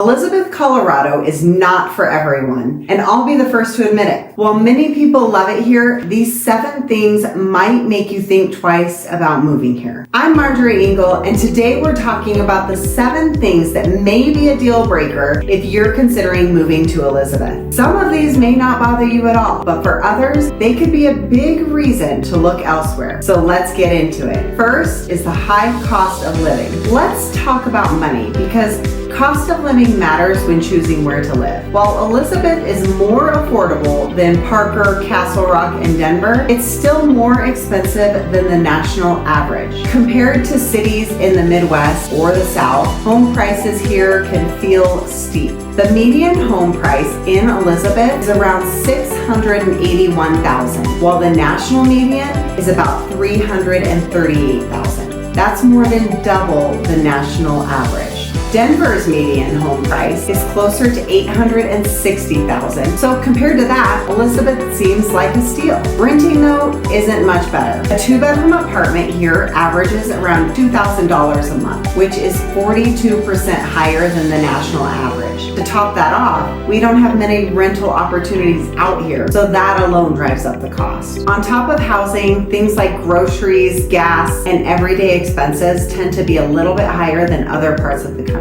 Elizabeth, Colorado is not for everyone, and I'll be the first to admit it. While many people love it here, these 7 things might make you think twice about moving here. I'm Marjorie Engel, and today we're talking about the 7 things that may be a deal breaker if you're considering moving to Elizabeth. Some of these may not bother you at all, but for others, they could be a big reason to look elsewhere. So let's get into it. First is the high cost of living. Let's talk about money, because cost of living matters when choosing where to live. While Elizabeth is more affordable than Parker, Castle Rock, and Denver, it's still more expensive than the national average. Compared to cities in the Midwest or the South, home prices here can feel steep. The median home price in Elizabeth is around $681,000, while the national median is about $338,000. That's more than double the national average. Denver's median home price is closer to $860,000. So compared to that, Elizabeth seems like a steal. Renting though isn't much better. A 2-bedroom apartment here averages around $2,000 a month, which is 42% higher than the national average. To top that off, we don't have many rental opportunities out here, so that alone drives up the cost. On top of housing, things like groceries, gas, and everyday expenses tend to be a little bit higher than other parts of the country.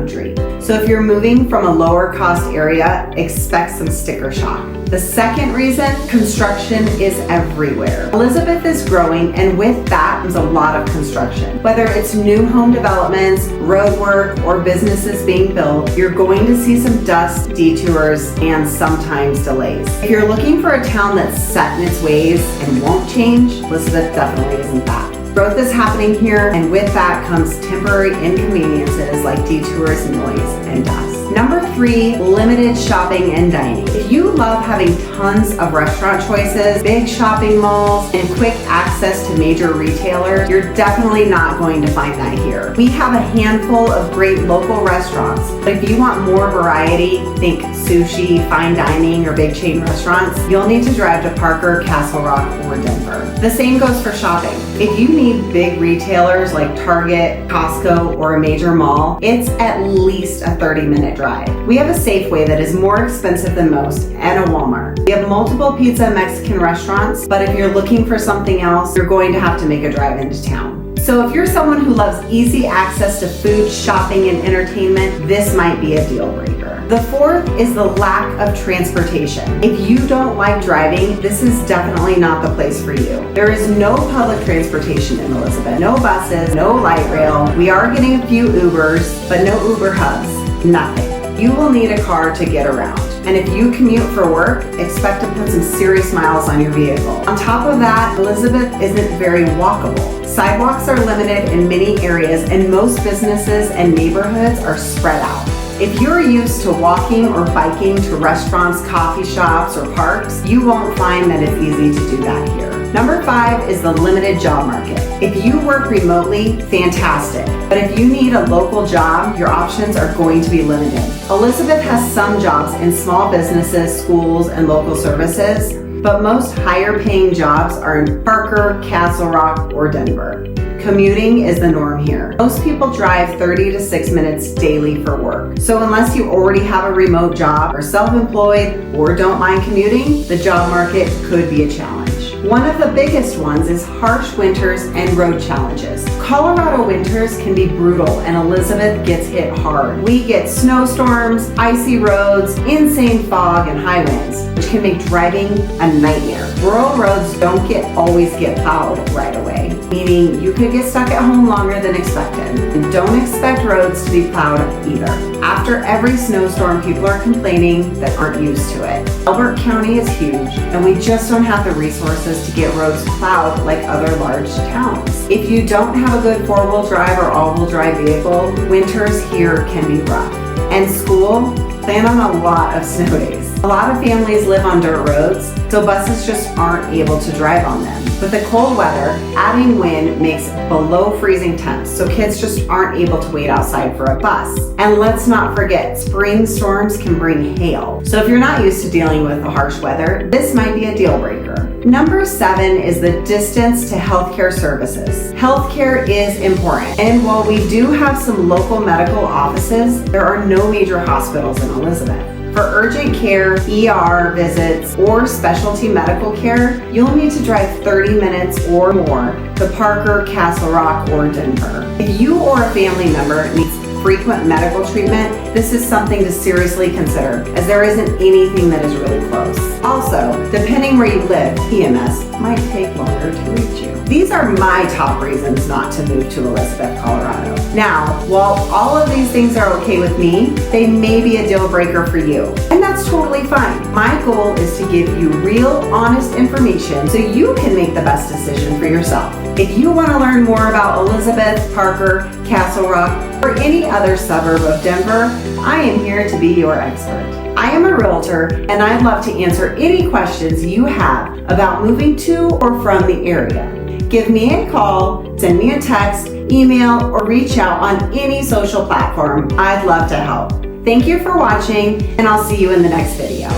So if you're moving from a lower cost area, expect some sticker shock. The second reason, construction is everywhere. Elizabeth is growing, and with that comes a lot of construction. Whether it's new home developments, road work, or businesses being built, you're going to see some dust, detours, and sometimes delays. If you're looking for a town that's set in its ways and won't change, Elizabeth definitely isn't that. Growth is happening here, and with that comes temporary inconveniences like detours, noise, and dust. Number 3, limited shopping and dining. If you love having tons of restaurant choices, big shopping malls, and quick access to major retailers, you're definitely not going to find that here. We have a handful of great local restaurants, but if you want more variety, think sushi, fine dining, or big chain restaurants, you'll need to drive to Parker, Castle Rock, or Denver. The same goes for shopping. If you need big retailers like Target, Costco, or a major mall, it's at least a 30-minute drive. We have a Safeway that is more expensive than most, and a Walmart. We have multiple pizza and Mexican restaurants, but if you're looking for something else, you're going to have to make a drive into town. So if you're someone who loves easy access to food, shopping, and entertainment, this might be a deal breaker. The 4th is the lack of transportation. If you don't like driving, this is definitely not the place for you. There is no public transportation in Elizabeth. No buses, no light rail. We are getting a few Ubers, but no Uber hubs. Nothing. You will need a car to get around. And if you commute for work, expect to put some serious miles on your vehicle. On top of that, Elizabeth isn't very walkable. Sidewalks are limited in many areas, and most businesses and neighborhoods are spread out. If you're used to walking or biking to restaurants, coffee shops, or parks, you won't find that it's easy to do that here. Number 5 is the limited job market. If you work remotely, fantastic. But if you need a local job, your options are going to be limited. Elizabeth has some jobs in small businesses, schools, and local services, but most higher paying jobs are in Parker, Castle Rock, or Denver. Commuting is the norm here. Most people drive 30 to 6 minutes daily for work. So unless you already have a remote job, or self-employed, or don't mind commuting, the job market could be a challenge. One of the biggest ones is harsh winters and road challenges. Colorado winters can be brutal, and Elizabeth gets hit hard. We get snowstorms, icy roads, insane fog, and high winds, which can make driving a nightmare. Rural roads don't always get plowed right away, meaning you could get stuck at home longer than expected. And don't expect roads to be plowed either. After every snowstorm, people are complaining that aren't used to it. Elbert County is huge, and we just don't have the resources to get roads plowed like other large towns. If you don't have a good 4-wheel drive or all-wheel drive vehicle, winters here can be rough. And school, plan on a lot of snow days. A lot of families live on dirt roads, so buses just aren't able to drive on them. With the cold weather, adding wind makes below freezing temps, so kids just aren't able to wait outside for a bus. And let's not forget, spring storms can bring hail. So if you're not used to dealing with the harsh weather, this might be a deal breaker. Number 7 is the distance to healthcare services. Healthcare is important, and while we do have some local medical offices, there are no major hospitals in Elizabeth. For urgent care, ER visits, or specialty medical care, you'll need to drive 30 minutes or more to Parker, Castle Rock, or Denver. If you or a family member needs frequent medical treatment, this is something to seriously consider, as there isn't anything that is really close. Also, depending where you live, EMS might take longer to reach you. These are my top reasons not to move to Elizabeth, Colorado. Now, while all of these things are okay with me, they may be a deal breaker for you, and that's totally fine. My goal is to give you real, honest information so you can make the best decision for yourself. If you want to learn more about Elizabeth, Parker, Castle Rock, or any other suburb of Denver, I am here to be your expert. I am a realtor, and I'd love to answer any questions you have about moving to or from the area. Give me a call, send me a text, email, or reach out on any social platform. I'd love to help. Thank you for watching, and I'll see you in the next video.